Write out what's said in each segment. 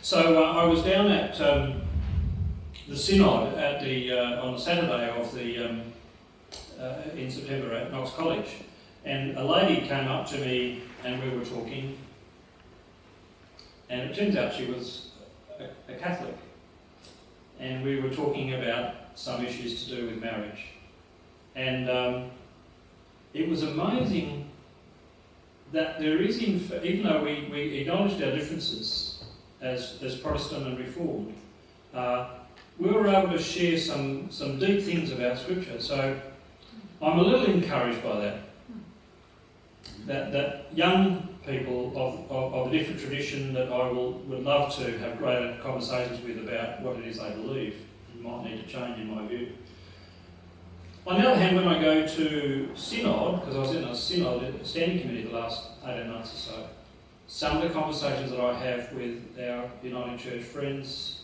So I was down at the synod at on the Saturday of the in September at Knox College, and a lady came up to me and we were talking, and it turns out she was a Catholic, and we were talking about some issues to do with marriage, and it was amazing that there is, even though we acknowledged our differences as Protestant and Reformed, we were able to share some deep things about Scripture. So I'm a little encouraged by that young people of a different tradition that I would love to have greater conversations with about what it is they believe might need to change, in my view. On the other hand, when I go to synod, because I was in a synod standing committee the last 18 months or so, some of the conversations that I have with our Uniting Church friends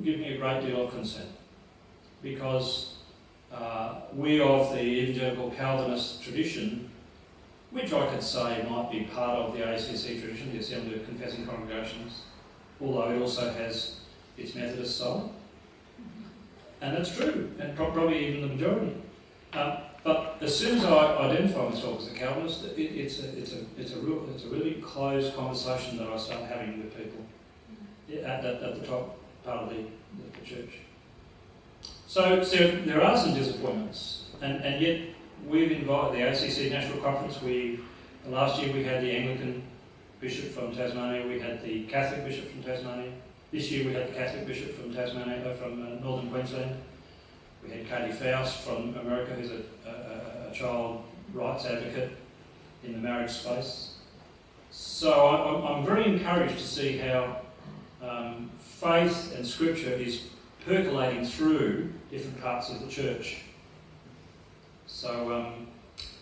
give me a great deal of concern, because we of the evangelical Calvinist tradition, which I could say might be part of the ACC tradition, the Assembly of Confessing Congregations, although it also has its Methodist side. And that's true, and probably even the majority. But as soon as I identify myself as a Calvinist, it's a really close conversation that I start having with people at the top part of the church. So there are some disappointments, and yet we've invited the ACC National Conference. Last year we had the Anglican Bishop from Tasmania, we had the Catholic Bishop from Tasmania. This year we had the Catholic Bishop from Tasmania, from Northern Queensland. We had Katie Faust from America, who's a child rights advocate in the marriage space. So I'm very encouraged to see how faith and Scripture is percolating through different parts of the church. So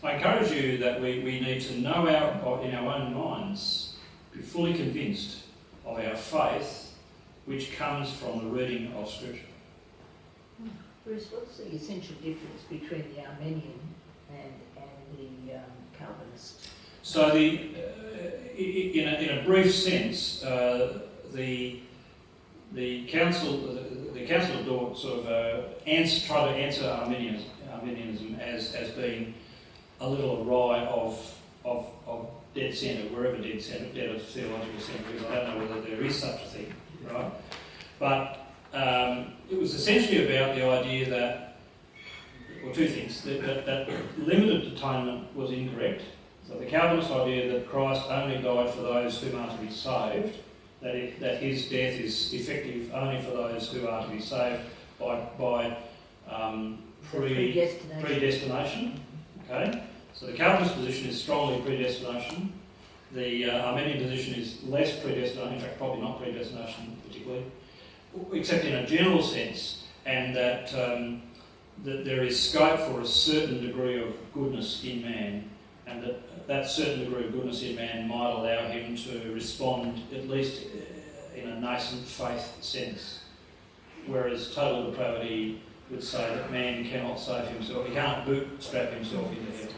I encourage you that we need to know in our own minds, be fully convinced of our faith, which comes from the reading of Scripture. Bruce, what's the essential difference between the Arminian and the Calvinist? So, in a brief sense, the Council of Dort sort of tried to answer Arminianism as being a little awry of dead centre, wherever dead of theological centre is. I don't know whether there is such a thing, right? But it was essentially about the idea that, or two things, that limited atonement was incorrect. So the Calvinist idea that Christ only died for those who are to be saved, that his death is effective only for those who are to be saved by predestination. Okay, so the Calvinist position is strongly predestination. The Arminian position is less predestination, in fact probably not predestination particularly, except in a general sense, and that there is scope for a certain degree of goodness in man, and that certain degree of goodness in man might allow him to respond, at least in a nascent faith sense. Whereas total depravity would say that man cannot save himself, he can't bootstrap himself into heaven.